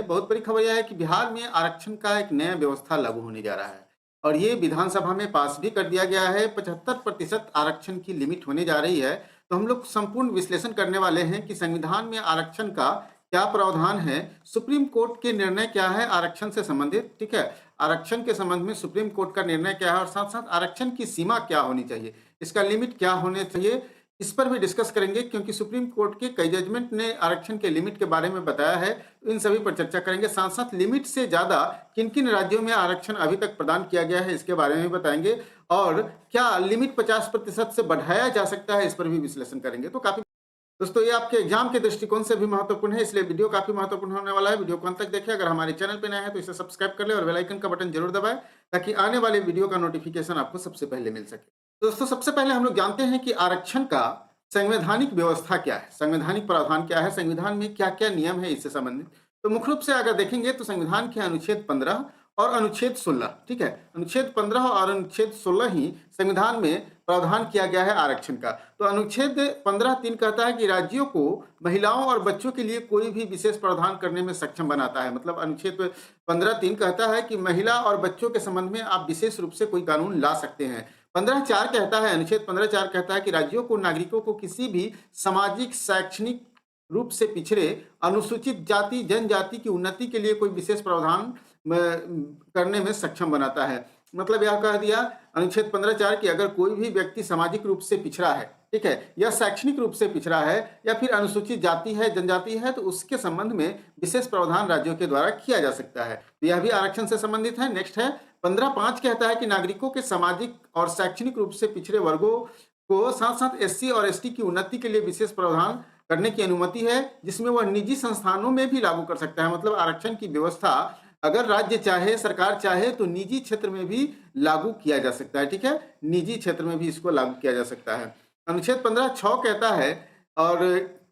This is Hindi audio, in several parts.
बहुत बड़ी खबर यह है कि बिहार में आरक्षण का एक नया व्यवस्था लागू होने जा रहा है और ये विधानसभा में पास भी कर दिया गया है। 75% आरक्षण की लिमिट होने जा रही है। तो हम लोग संपूर्ण विश्लेषण करने वाले हैं कि संविधान में आरक्षण का क्या प्रावधान है, सुप्रीम कोर्ट के निर्णय क्या है आरक्षण से संबंधित, ठीक है, आरक्षण के संबंध में सुप्रीम कोर्ट का निर्णय क्या है और साथ साथ आरक्षण की सीमा क्या होनी चाहिए, इसका लिमिट क्या होने चाहिए, इस पर भी डिस्कस करेंगे क्योंकि सुप्रीम कोर्ट के कई जजमेंट ने आरक्षण के लिमिट के बारे में बताया है। इन सभी पर चर्चा करेंगे। साथ साथ लिमिट से ज्यादा किन किन राज्यों में आरक्षण अभी तक प्रदान किया गया है इसके बारे में भी बताएंगे और क्या लिमिट 50% से बढ़ाया जा सकता है, इस पर भी विश्लेषण करेंगे। तो काफी दोस्तों ये आपके एग्जाम के दृष्टिकोण से भी महत्वपूर्ण है, इसलिए वीडियो काफी महत्वपूर्ण होने वाला है। वीडियो को अंत तक देखिए। अगर हमारे चैनल पे नए हैं तो इसे सब्सक्राइब कर ले और बेल आइकन का बटन जरूर दबाएं ताकि आने वाले वीडियो का नोटिफिकेशन आपको सबसे पहले मिल सके। दोस्तों सबसे पहले हम लोग जानते हैं कि आरक्षण का संवैधानिक व्यवस्था क्या है, संवैधानिक प्रावधान क्या है, संविधान में क्या क्या नियम है इससे संबंधित। तो मुख्य रूप से अगर देखेंगे तो संविधान के अनुच्छेद 15 और अनुच्छेद 16, ठीक है, अनुच्छेद 15 और अनुच्छेद 16 ही संविधान में प्रावधान किया गया है आरक्षण का। तो अनुच्छेद 15(3) कहता है कि राज्यों को महिलाओं और बच्चों के लिए कोई भी विशेष प्रावधान करने में सक्षम बनाता है। मतलब अनुच्छेद 15(3) कहता है कि महिला और बच्चों के संबंध में आप विशेष रूप से कोई कानून ला सकते हैं। 15(4) कहता है, अनुच्छेद 15(4) कहता है कि राज्यों को नागरिकों को किसी भी सामाजिक शैक्षणिक रूप से पिछड़े अनुसूचित जाति जनजाति की उन्नति के लिए कोई विशेष प्रावधान करने में सक्षम बनाता है। मतलब यह कह दिया अनुच्छेद 15(4) कि अगर कोई भी व्यक्ति सामाजिक रूप से पिछड़ा है, ठीक है, या शैक्षणिक रूप से पिछड़ा है या फिर अनुसूचित जाति है जनजाति है तो उसके संबंध में विशेष प्रावधान राज्यों के द्वारा किया जा सकता है। तो यह भी आरक्षण से संबंधित है। नेक्स्ट है 15(5) कहता है कि नागरिकों के सामाजिक और शैक्षणिक रूप से पिछड़े वर्गों को साथ साथ SC और ST की उन्नति के लिए विशेष प्रावधान करने की अनुमति है, जिसमें वह निजी संस्थानों में भी लागू कर सकता है। मतलब आरक्षण की व्यवस्था अगर राज्य चाहे, सरकार चाहे तो निजी क्षेत्र में भी लागू किया जा सकता है, ठीक है, निजी क्षेत्र में भी इसको लागू किया जा सकता है। अनुच्छेद 15(6) कहता है, और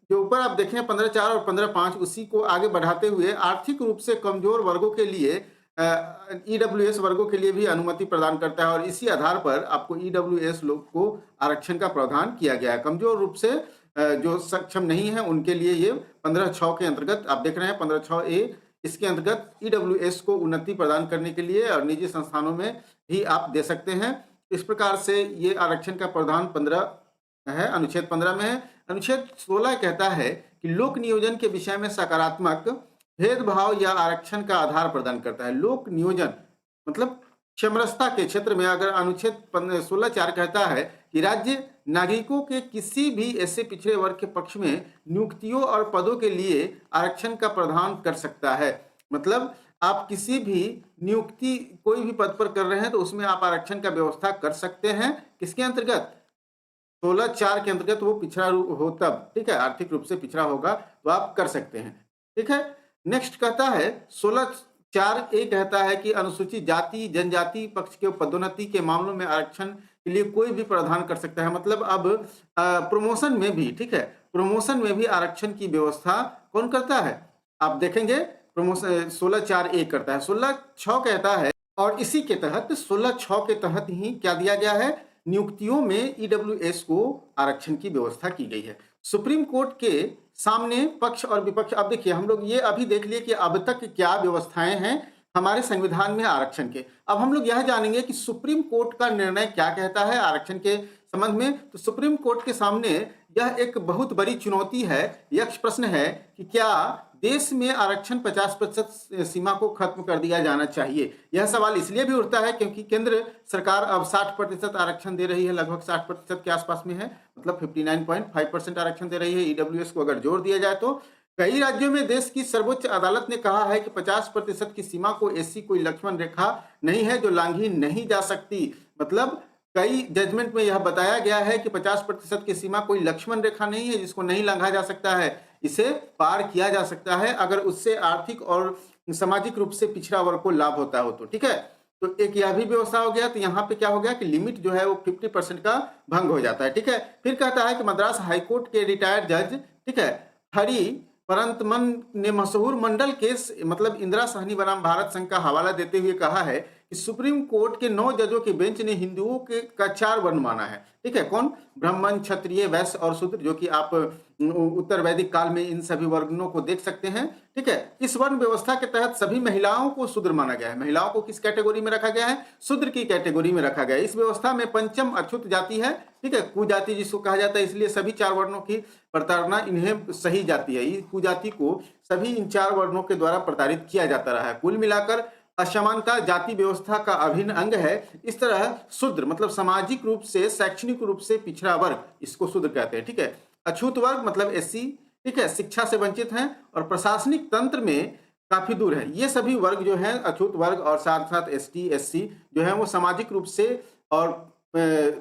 जो ऊपर आप देखें 15(4) और 15(5) उसी को आगे बढ़ाते हुए आर्थिक रूप से कमजोर वर्गों के लिए EWS वर्गों के लिए भी अनुमति प्रदान करता है और इसी आधार पर आपको EWS लोग को आरक्षण का प्रावधान किया गया है। कमजोर रूप से जो सक्षम नहीं है उनके लिए ये 15(6) के अंतर्गत आप देख रहे हैं 15(6)A, इसके अंतर्गत EWS को उन्नति प्रदान करने के लिए और निजी संस्थानों में भी आप दे सकते हैं। इस प्रकार से ये आरक्षण का प्रावधान 15 है, अनुच्छेद 15 में है। अनुच्छेद 16 कहता है कि लोक नियोजन के विषय में सकारात्मक भेदभाव या आरक्षण का आधार प्रदान करता है। लोक नियोजन मतलब समरसता के क्षेत्र में अगर अनुच्छेद 16(4) कहता है कि राज्य नागरिकों के किसी भी ऐसे पिछड़े वर्ग के पक्ष में नियुक्तियों और पदों के लिए आरक्षण का प्रावधान कर सकता है। मतलब आप किसी भी नियुक्ति कोई भी पद पर कर रहे हैं तो उसमें आप आरक्षण का व्यवस्था कर सकते हैं। किसके अंतर्गत? 16(4) के अंतर्गत वो पिछड़ा हो तब, ठीक है, आर्थिक रूप से पिछड़ा होगा तो आप कर सकते हैं, ठीक है। नेक्स्ट कहता है 16(4)A कहता है कि अनुसूचित जाति जनजाति पक्ष के पदोन्नति के मामलों में आरक्षण के लिए कोई भी प्रावधान कर सकता है। मतलब अब प्रमोशन में भी, ठीक है, प्रमोशन में भी आरक्षण की व्यवस्था कौन करता है? आप देखेंगे प्रमोशन 16(4)A करता है। 16(6) कहता है और इसी के तहत 16(6) के तहत ही क्या दिया गया है? नियुक्तियों में EWS को आरक्षण की व्यवस्था की गई है। सुप्रीम कोर्ट के सामने पक्ष और विपक्ष, अब देखिए हम लोग ये अभी देख लिए कि अब तक क्या व्यवस्थाएं हैं हमारे संविधान में आरक्षण के। अब हम लोग यह जानेंगे कि सुप्रीम कोर्ट का निर्णय क्या कहता है आरक्षण के संबंध में। तो सुप्रीम कोर्ट के सामने यह एक बहुत बड़ी चुनौती है, यह प्रश्न है कि क्या देश में आरक्षण 50% सीमा को खत्म कर दिया जाना चाहिए। यह सवाल इसलिए भी उठता है क्योंकि केंद्र सरकार अब 60% आरक्षण दे रही है, लगभग 60% के आसपास में है, मतलब 59.5% आरक्षण दे रही है। EWS को अगर जोड़ दिया जाए तो कई राज्यों में देश की सर्वोच्च अदालत ने कहा है कि 50% की सीमा को ऐसी कोई लक्ष्मण रेखा नहीं है जो लांघी नहीं जा सकती। मतलब कई जजमेंट में यह बताया गया है कि 50% की सीमा कोई लक्ष्मण रेखा नहीं है जिसको नहीं लांघा जा सकता है, इसे पार किया जा सकता है अगर उससे आर्थिक और सामाजिक रूप से पिछड़ा वर्ग को लाभ होता हो तो, ठीक है। तो एक यह भी व्यवस्था हो गया। तो यहाँ पे क्या हो गया कि लिमिट जो है वो 50% का भंग हो जाता है, ठीक है। फिर कहता है कि मद्रास हाईकोर्ट के रिटायर्ड जज, ठीक है, हरि परंतमन ने मशहूर मंडल केस मतलब इंदिरा सहनी बनाम भारत संघ का हवाला देते हुए कहा है कि सुप्रीम कोर्ट के 9 जजों के बेंच ने हिंदुओं के का 4 वर्ण माना है। ठीक है? कौन? ब्राह्मण, क्षत्रिय, वैश्य और शूद्र, जो कि आप उत्तर वैदिक काल में इन सभी वर्णों को देख सकते हैं। ठीक है? इस वर्ण व्यवस्था के तहत सभी महिलाओं को शूद्र माना गया है। महिलाओं को किस कैटेगरी में रखा गया है? शूद्र की कैटेगरी में रखा गया है। इस व्यवस्था में पंचम अछूत जाति है। ठीक है? कुजाति जिसको कहा जाता है, इसलिए सभी 4 वर्णों की प्रताड़ना इन्हें सही जाती है। इस कुजाति को सभी इन 4 वर्णों के द्वारा प्रताड़ित किया जाता रहा है। कुल मिलाकर असमानता जाति व्यवस्था का अभिन्न अंग है। इस तरह शूद्र मतलब सामाजिक रूप से, शैक्षणिक रूप से पिछड़ा वर्ग, इसको शूद्र कहते हैं। ठीक है? अछूत वर्ग मतलब एससी, ठीक है, शिक्षा से वंचित हैं और प्रशासनिक तंत्र में काफी दूर है। ये सभी वर्ग जो है अछूत वर्ग और साथ साथ एसटी एससी जो है वो सामाजिक रूप से और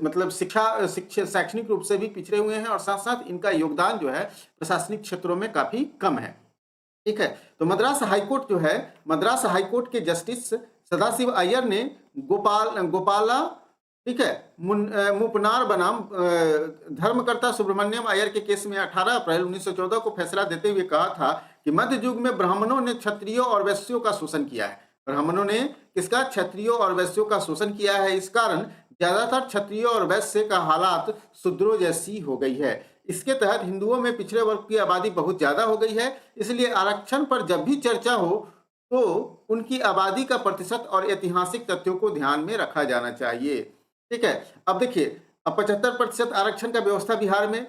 मतलब शिक्षा शैक्षणिक रूप से भी पिछड़े हुए हैं और साथ साथ इनका योगदान जो है प्रशासनिक क्षेत्रों में काफी कम है। ठीक है? तो मद्रास हाईकोर्ट जो है, मद्रास हाईकोर्ट के जस्टिस सदाशिव अय्यर ने गोपाला, ठीक है, मुपनार बनाम धर्मकर्ता सुब्रमण्यम अय्यर के केस में 18 अप्रैल 1914 को फैसला देते हुए कहा था कि मध्य युग में ब्राह्मणों ने क्षत्रियों और वैश्यों का शोषण किया है। ब्राह्मणों ने किसका? क्षत्रियों और वैश्यों का शोषण किया है। इस कारण ज्यादातर क्षत्रियों और वैश्य का हालात शूद्रों जैसी हो गई है। इसके तहत हिंदुओं में पिछड़े वर्ग की आबादी बहुत ज्यादा हो गई है। इसलिए आरक्षण पर जब भी चर्चा हो तो उनकी आबादी का प्रतिशत और ऐतिहासिक तथ्यों को ध्यान में रखा जाना चाहिए। ठीक है? अब देखिए, अब 75% आरक्षण का व्यवस्था बिहार में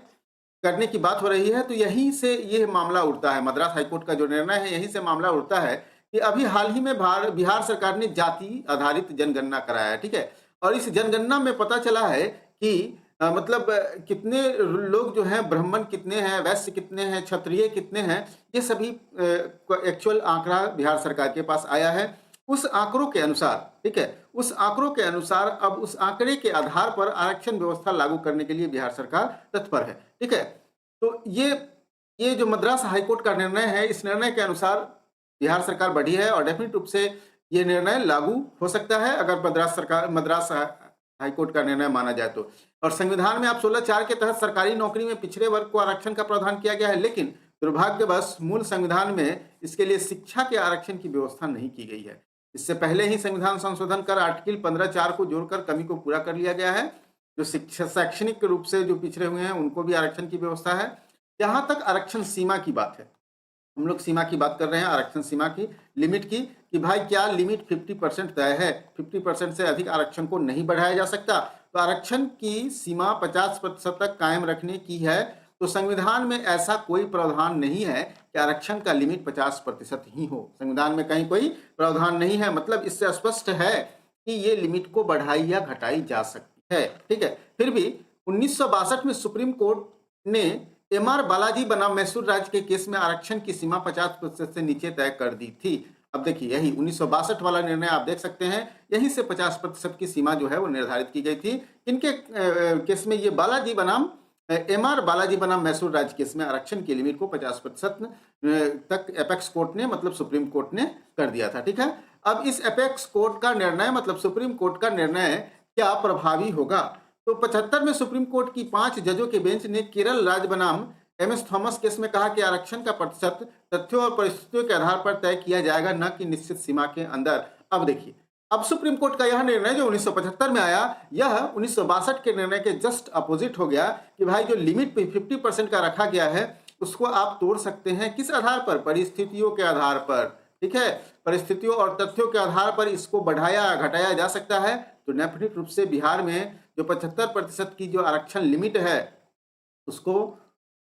करने की बात हो रही है, तो यहीं से ये मामला उठता है। मद्रास हाईकोर्ट का जो निर्णय है, यहीं से मामला उठता है कि अभी हाल ही में बिहार सरकार ने जाति आधारित जनगणना कराया है। ठीक है? और इस जनगणना में पता चला है कि मतलब कितने लोग जो हैं, ब्राह्मण कितने हैं, वैश्य कितने हैं, क्षत्रिय कितने हैं, ये सभी एक्चुअल आंकड़ा बिहार सरकार के पास आया है। उस आंकड़ों के अनुसार, ठीक है, उस आंकड़ों के अनुसार अब उस आंकड़े के आधार पर आरक्षण व्यवस्था लागू करने के लिए बिहार सरकार तत्पर है। ठीक है? तो ये जो मद्रास हाईकोर्ट का निर्णय है, इस निर्णय के अनुसार बिहार सरकार बढ़ी है और डेफिनेट रूप से ये निर्णय लागू हो सकता है अगर मद्रास हाईकोर्ट का निर्णय माना जाए तो। और संविधान में आप 16(4) के तहत सरकारी नौकरी में पिछड़े वर्ग को आरक्षण का प्रावधान किया गया है, लेकिन दुर्भाग्यवश मूल संविधान में इसके लिए शिक्षा के आरक्षण की व्यवस्था नहीं की गई है। इससे पहले ही संविधान संशोधन कर आर्टिकल 15(4) को जोड़कर कमी को पूरा कर लिया गया है। जो शिक्षा शैक्षणिक रूप से जो पिछड़े हुए हैं उनको भी आरक्षण की व्यवस्था है। जहां तक आरक्षण सीमा की बात है, हम लोग सीमा की बात कर रहे हैं, आरक्षण सीमा की, लिमिट की, कि भाई क्या लिमिट 50% तय है? 50% से अधिक आरक्षण को नहीं बढ़ाया जा सकता। तो आरक्षण की सीमा 50% तक कायम रखने की है। तो संविधान में ऐसा कोई प्रावधान नहीं है कि आरक्षण का लिमिट 50% ही हो। संविधान में कहीं कोई प्रावधान नहीं है। मतलब इससे स्पष्ट है कि ये लिमिट को बढ़ाई या घटाई जा सकती है। ठीक है? फिर भी 1962 में सुप्रीम कोर्ट ने एमआर बालाजी बनाम मैसूर राज्य के केस में आरक्षण की सीमा 50% से नीचे तय कर दी थी। अब देखिए, यही 1962 वाला निर्णय आप देख सकते हैं, यहीं से 50% की सीमा जो है वो निर्धारित की गई थी। किनके केस में? ये बालाजी बनाम एमआर बालाजी बनाम मैसूर राज्य केस में आरक्षण की लिमिट को 50% तक एपेक्स कोर्ट ने, मतलब सुप्रीम कोर्ट ने कर दिया था। ठीक है? अब इस एपेक्स कोर्ट का निर्णय, मतलब सुप्रीम कोर्ट का निर्णय क्या प्रभावी होगा? तो 75 में सुप्रीम कोर्ट की 5 जजों के बेंच ने केरल राज्य बनाम एमएस थॉमस केस में कहा कि आरक्षण का प्रतिशत तथ्यों और परिस्थितियों के आधार पर तय किया जाएगा, न कि निश्चित सीमा के अंदर। अब देखिए, अब सुप्रीम कोर्ट का यह निर्णय जो 1975 में आया, यह 1962 के निर्णय के जस्ट अपोजिट हो गया कि भाई जो लिमिट 50% का रखा गया है उसको आप तोड़ सकते हैं। किस आधार पर? परिस्थितियों के आधार पर। ठीक है? परिस्थितियों और तथ्यों के आधार पर इसको बढ़ाया घटाया जा सकता है। तो डेफिनेट रूप से बिहार में जो 75% की जो आरक्षण लिमिट है उसको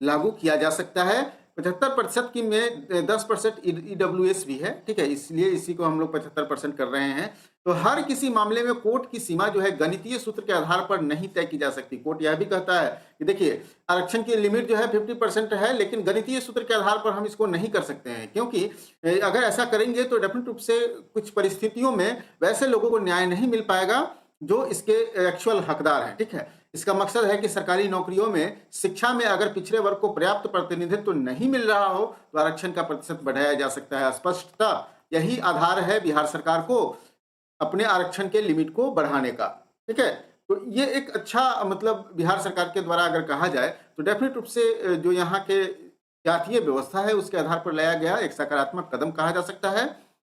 लागू किया जा सकता है। 75% की में 10% ईडब्ल्यूएस भी है। ठीक है? इसलिए इसी को हम लोग 75% कर रहे हैं। तो हर किसी मामले में कोर्ट की सीमा जो है गणितीय सूत्र के आधार पर नहीं तय की जा सकती। कोर्ट यह भी कहता है कि देखिए, आरक्षण की लिमिट जो है 50% है, लेकिन गणितीय सूत्र के आधार पर हम इसको नहीं कर सकते हैं, क्योंकि अगर ऐसा करेंगे तो डेफिनेट रूप से कुछ परिस्थितियों में वैसे लोगों को न्याय नहीं मिल पाएगा जो इसके एक्चुअल हकदार हैं। ठीक है? इसका मकसद है कि सरकारी नौकरियों में, शिक्षा में अगर पिछड़े वर्ग को पर्याप्त प्रतिनिधित्व तो नहीं मिल रहा हो तो आरक्षण का प्रतिशत बढ़ाया जा सकता है। स्पष्टता यही आधार है बिहार सरकार को अपने आरक्षण के लिमिट को बढ़ाने का। ठीक है? तो ये एक अच्छा, मतलब बिहार सरकार के द्वारा अगर कहा जाए तो डेफिनेट रूप से जो यहाँ के जातीय व्यवस्था है उसके आधार पर लाया गया एक सकारात्मक कदम कहा जा सकता है।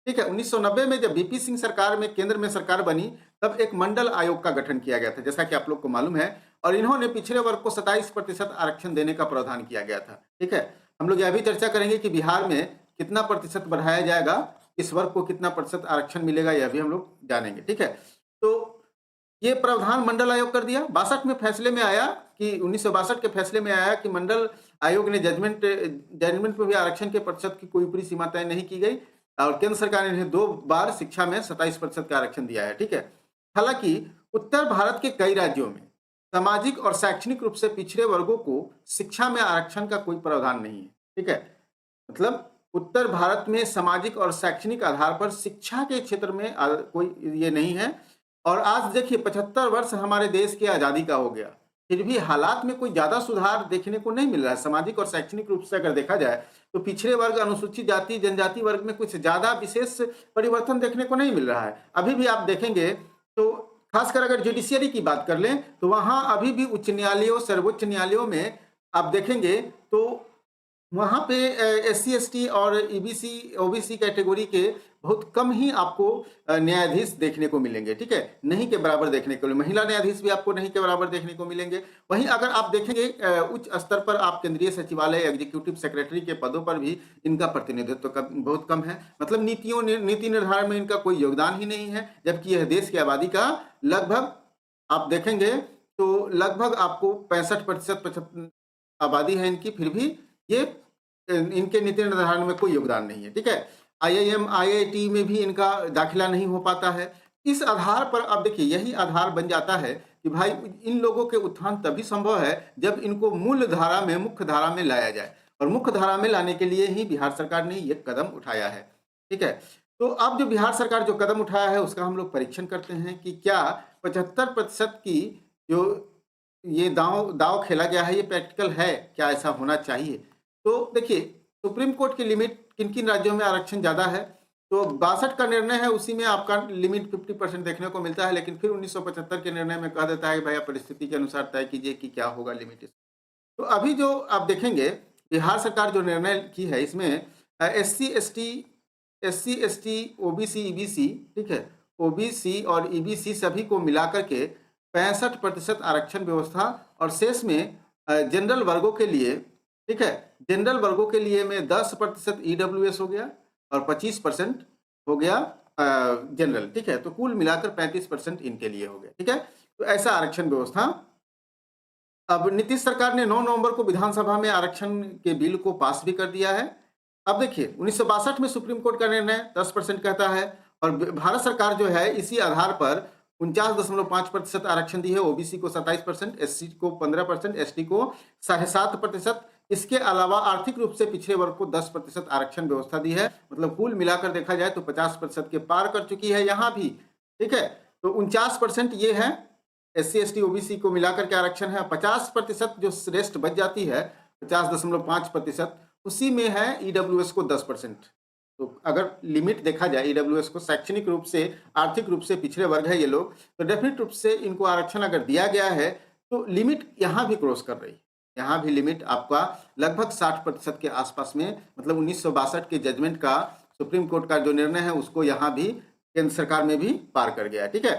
ठीक है, 1990 में जब वीपी सिंह सरकार में केंद्र में सरकार बनी, तब एक मंडल आयोग का गठन किया गया था, जैसा कि आप लोग को मालूम है। और इन्होंने पिछड़े वर्ग को 27% आरक्षण देने का प्रावधान किया गया था। ठीक है, हम लोग यह भी चर्चा करेंगे कि बिहार में कितना प्रतिशत बढ़ाया जाएगा, इस वर्ग को कितना प्रतिशत आरक्षण मिलेगा, यह भी हम लोग जानेंगे। ठीक है, तो ये प्रावधान मंडल आयोग कर दिया। 62 में फैसले में आया कि 1962 के फैसले में आया कि मंडल आयोग ने जजमेंट में भी आरक्षण के प्रतिशत की कोई ऊपरी सीमा तय नहीं की गई, और केंद्र सरकार ने इन्हें 2 बार शिक्षा में 27% का आरक्षण दिया है। ठीक है, हालांकि उत्तर भारत के कई राज्यों में सामाजिक और शैक्षणिक रूप से पिछड़े वर्गों को शिक्षा में आरक्षण का कोई प्रावधान नहीं है। ठीक है, मतलब उत्तर भारत में सामाजिक और शैक्षणिक आधार पर शिक्षा के क्षेत्र में कोई ये नहीं है। और आज देखिए 75 वर्ष हमारे देश की आज़ादी का हो गया, फिर भी हालात में कोई ज़्यादा सुधार देखने को नहीं मिल रहा है। सामाजिक और शैक्षणिक रूप से अगर देखा जाए तो पिछड़े वर्ग, अनुसूचित जाति, जनजाति वर्ग में कुछ ज़्यादा विशेष परिवर्तन देखने को नहीं मिल रहा है। अभी भी आप देखेंगे तो खासकर अगर जुडिशियरी की बात कर लें तो वहाँ अभी भी उच्च न्यायालयों, सर्वोच्च न्यायालयों में आप देखेंगे तो वहाँ पे एससी एसटी और ईबीसी ओबीसी कैटेगरी के बहुत कम ही आपको न्यायाधीश देखने को मिलेंगे। ठीक है, नहीं के बराबर देखने को, महिला न्यायाधीश भी आपको नहीं के बराबर देखने को मिलेंगे। वहीं अगर आप देखेंगे उच्च स्तर पर आप केंद्रीय सचिवालय, एग्जीक्यूटिव सेक्रेटरी के पदों पर भी इनका प्रतिनिधित्व बहुत कम है। मतलब नीति निर्धारण में इनका कोई योगदान ही नहीं है, जबकि यह देश की आबादी का लगभग आप देखेंगे तो लगभग आपको 65% आबादी है इनकी, फिर भी ये इनके नीति निर्धारण में कोई योगदान नहीं है। ठीक है, आईआईएम, आईआईटी में भी इनका दाखिला नहीं हो पाता है। इस आधार पर अब देखिए यही आधार बन जाता है कि भाई इन लोगों के उत्थान तभी संभव है जब इनको मूल धारा में, मुख्य धारा में लाया जाए, और मुख्य धारा में लाने के लिए ही बिहार सरकार ने ये कदम उठाया है। ठीक है, तो अब जो बिहार सरकार जो कदम उठाया है उसका हम लोग परीक्षण करते हैं कि क्या 75% की जो ये दाव खेला गया है ये प्रैक्टिकल है, क्या ऐसा होना चाहिए। तो देखिए सुप्रीम कोर्ट की लिमिट किन किन राज्यों में आरक्षण ज़्यादा है, तो 62 का निर्णय है, उसी में आपका लिमिट 50% देखने को मिलता है, लेकिन फिर 1975 के निर्णय में कह देता है कि भैया परिस्थिति के अनुसार तय कीजिए कि क्या होगा लिमिट। तो अभी जो आप देखेंगे बिहार सरकार जो निर्णय की है इसमें एससी एसटी ओबीसी ईबीसी, ठीक है, ओबीसी और ईबीसी सभी को मिलाकर के 65% आरक्षण व्यवस्था, और शेष में जनरल वर्गों के लिए, ठीक है, जनरल वर्गों के लिए में 10% ईडब्ल्यूएस हो गया और 25% हो गया जनरल। ठीक है, तो कुल मिलाकर 35% इनके लिए हो गया। ठीक है, तो ऐसा आरक्षण व्यवस्था। अब नीतीश सरकार ने 9 नवंबर को विधानसभा में आरक्षण के बिल को पास भी कर दिया है। अब देखिए 1962 में सुप्रीम कोर्ट का निर्णय 10% कहता है, और भारत सरकार जो है इसी आधार पर 49.5% आरक्षण दी है। ओबीसी को 27%, एससी को 15%, एसटी को 7.5%। इसके अलावा आर्थिक रूप से पिछड़े वर्ग को 10% आरक्षण व्यवस्था दी है। मतलब कुल मिलाकर देखा जाए तो 50% के पार कर चुकी है यहाँ भी। ठीक है, तो 49% ये है एससी एसटी ओबीसी को मिलाकर के आरक्षण है। 50% जो रेस्ट बच जाती है 50.5%, उसी में है ईडब्ल्यूएस को 10%। तो अगर लिमिट देखा जाए ईडब्ल्यूएस को, शैक्षणिक रूप से, आर्थिक रूप से पिछड़े वर्ग है ये लोग, तो डेफिनेट रूप से इनको आरक्षण अगर दिया गया है तो लिमिट यहाँ भी क्रॉस कर रही है। यहाँ भी लिमिट आपका लगभग 60% के आसपास में, मतलब 1962 के जजमेंट का, सुप्रीम कोर्ट का जो निर्णय है उसको यहाँ भी केंद्र सरकार में भी पार कर गया। ठीक है,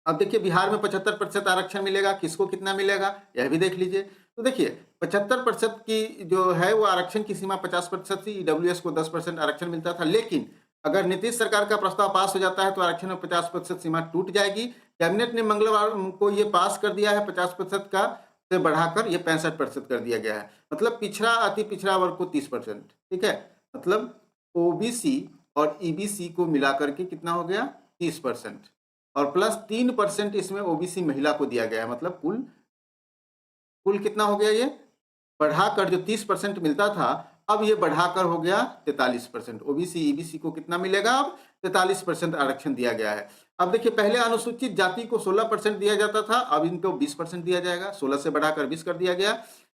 अब देखिए बिहार में 75% आरक्षण मिलेगा, किसको कितना मिलेगा यह भी देख लीजिए। तो देखिए 75% की जो है वो आरक्षण की सीमा 50% थी, ईडब्ल्यूएस को 10% आरक्षण मिलता था, लेकिन अगर नीतीश सरकार का प्रस्ताव पास हो जाता है तो आरक्षण में 50% सीमा टूट जाएगी। कैबिनेट ने मंगलवार को ये पास कर दिया है, 50% का से बढ़ाकर ये 65% कर दिया गया है। मतलब पिछड़ा, अति पिछड़ा वर्ग को 30%। ठीक है, मतलब ओबीसी और ईबीसी को मिलाकर के कितना हो गया 30%, और प्लस 3% इसमें ओबीसी महिला को दिया गया है। मतलब कुल कितना हो गया, ये बढ़ाकर जो 30% मिलता था अब ये बढ़ाकर हो गया 43%। ओबीसी ईबीसी को कितना मिलेगा, अब 43% आरक्षण दिया गया है। अब देखिए पहले अनुसूचित जाति को 16% दिया जाता था, अब इनको 20% दिया जाएगा, 16 से बढ़ाकर 20 कर दिया गया।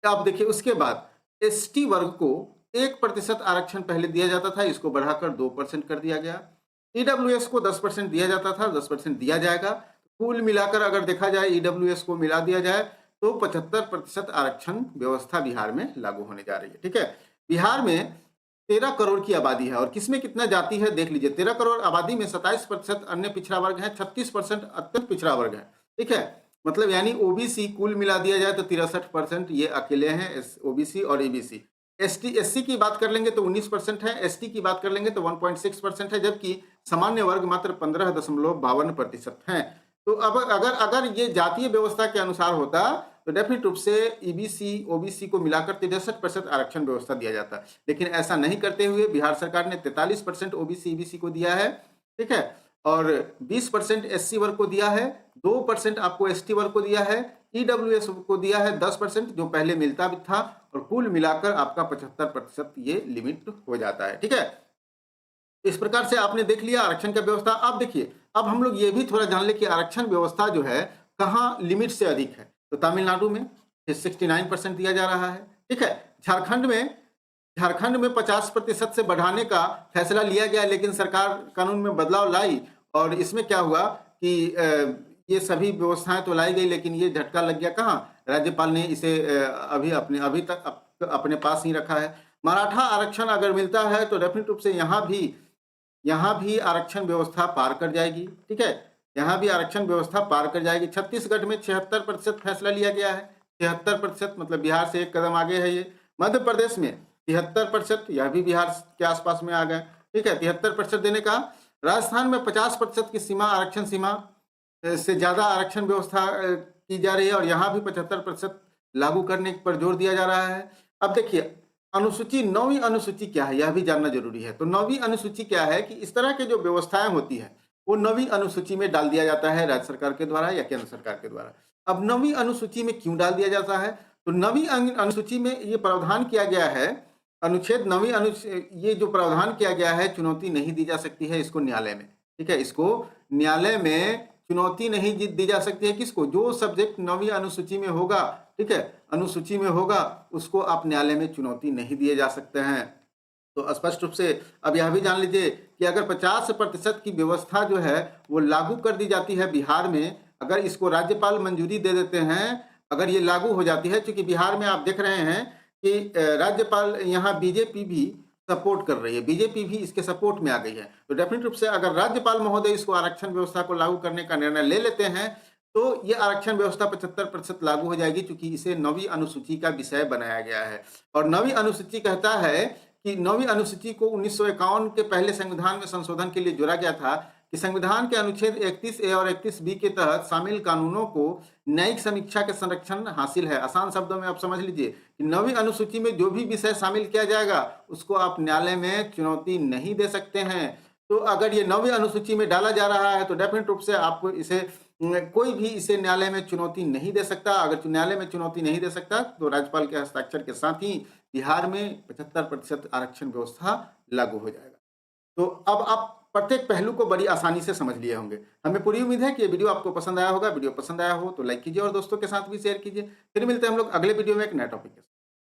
अब देखिए उसके बाद एसटी वर्ग को 1% आरक्षण पहले दिया जाता था, इसको बढ़ाकर 2% कर दिया गया। ईडब्ल्यूएस को 10% दिया जाता था, 10% दिया जाएगा। कुल मिलाकर अगर देखा जाए ईडब्ल्यूएस को मिला दिया जाए तो 75% आरक्षण व्यवस्था बिहार में लागू होने जा रही है। ठीक है, बिहार में 13 करोड़ की आबादी है और किसमें कितना जाति है देख लीजिए। 13 करोड़ आबादी में 27% अन्य पिछड़ा वर्ग है, 36% अत्यंत पिछड़ा वर्ग है। ठीक है, मतलब यानी ओबीसी कुल मिला दिया जाए तो 63% ये अकेले हैं, ओबीसी और एबीसी। एसटी एससी की बात कर लेंगे तो 19% है, एसटी की बात कर लेंगे तो 1.6% है, जबकि सामान्य वर्ग मात्र 15.52% है। तो अब अगर अगर ये जातीय व्यवस्था के अनुसार होता तो डेफिनेट रूप से ईबीसी ओबीसी को मिलाकर 63% आरक्षण व्यवस्था दिया जाता, लेकिन ऐसा नहीं करते हुए बिहार सरकार ने 43% ओबीसी ईबीसी को दिया है। ठीक है, और 20% एससी वर्ग को दिया है, 2% आपको एसटी वर्ग को दिया है, ईडब्ल्यूएस को दिया है 10% जो पहले मिलता भी था, और कुल मिलाकर आपका 75% ये लिमिट हो जाता है। ठीक है, इस प्रकार से आपने देख लिया आरक्षण का व्यवस्था। अब देखिए, अब हम लोग ये भी थोड़ा जान ले कि आरक्षण व्यवस्था जो है कहाँ लिमिट से अधिक है। तो तमिलनाडु में 69% दिया जा रहा है। ठीक है, झारखंड में 50% से बढ़ाने का फैसला लिया गया, लेकिन सरकार कानून में बदलाव लाई और इसमें क्या हुआ कि ये सभी व्यवस्थाएं तो लाई गई, लेकिन ये झटका लग गया कहाँ, राज्यपाल ने इसे अभी तक अपने पास ही रखा है। मराठा आरक्षण अगर मिलता है तो डेफिनेट रूप से यहाँ भी आरक्षण व्यवस्था पार कर जाएगी। ठीक है, यहाँ भी आरक्षण व्यवस्था पार कर जाएगी। छत्तीसगढ़ में 76% फैसला लिया गया है, 73%, मतलब बिहार से एक कदम आगे है ये। मध्य प्रदेश में 73%, यह भी बिहार के आसपास में आ गए। ठीक है, 73% देने का। राजस्थान में 50% की सीमा, आरक्षण सीमा से ज्यादा आरक्षण व्यवस्था की जा रही है और यहाँ भी 75% लागू करने पर जोर दिया जा रहा है। अब देखिए अनुसूची, 9वीं अनुसूची क्या है यह भी जानना जरूरी है। तो 9वीं अनुसूची क्या है कि इस तरह के जो व्यवस्थाएं होती है वो 9वीं अनुसूची में डाल दिया जाता है राज्य सरकार के द्वारा या केंद्र सरकार के द्वारा। अब 9वीं अनुसूची में क्यों डाल दिया जाता है, तो 9वीं अनुसूची में ये प्रावधान किया गया है, अनुच्छेद 9वीं ये जो प्रावधान किया गया है, चुनौती नहीं दी जा सकती है इसको न्यायालय में। ठीक है, इसको न्यायालय में चुनौती नहीं दी जा सकती है। किसको, जो सब्जेक्ट 9वीं अनुसूची में होगा, ठीक है, अनुसूची में होगा, उसको आप न्यायालय में चुनौती नहीं दिए जा सकते हैं। तो स्पष्ट रूप से अब यह भी जान लीजिए कि अगर 50% की व्यवस्था जो है वो लागू कर दी जाती है बिहार में, अगर इसको राज्यपाल मंजूरी दे देते हैं, अगर ये लागू हो जाती है, क्योंकि बिहार में आप देख रहे हैं कि राज्यपाल यहाँ बीजेपी भी सपोर्ट कर रही है, बीजेपी भी इसके सपोर्ट में आ गई है। तो डेफिनेट रूप से अगर राज्यपाल महोदय इसको आरक्षण व्यवस्था को लागू करने का निर्णय ले लेते हैं तो ये आरक्षण व्यवस्था 75% लागू हो जाएगी, क्योंकि इसे 9वीं अनुसूची का विषय बनाया गया है। और 9वीं अनुसूची कहता है कि 9वीं अनुसूची को 1951 के पहले संविधान में संशोधन के लिए जोड़ा गया था कि संविधान के अनुच्छेद 31A और 31B के तहत शामिल कानूनों को न्यायिक समीक्षा के संरक्षण हासिल है। आसान शब्दों में आप समझ लीजिए कि 9वीं अनुसूची में जो भी विषय शामिल किया जाएगा उसको आप न्यायालय में चुनौती नहीं दे सकते हैं। तो अगर ये 9वीं अनुसूची में डाला जा रहा है तो डेफिनेट रूप से आपको इसे कोई भी इसे न्यायालय में चुनौती नहीं दे सकता। अगर न्यायालय में चुनौती नहीं दे सकता तो राज्यपाल के हस्ताक्षर के साथ ही बिहार में 75% आरक्षण व्यवस्था लागू हो जाएगा। तो अब आप प्रत्येक पहलू को बड़ी आसानी से समझ लिए होंगे। हमें पूरी उम्मीद है कि ये वीडियो आपको पसंद आया होगा। वीडियो पसंद आया हो तो लाइक कीजिए और दोस्तों के साथ भी शेयर कीजिए। फिर मिलते हैं हम लोग अगले वीडियो में एक नए टॉपिक के साथ।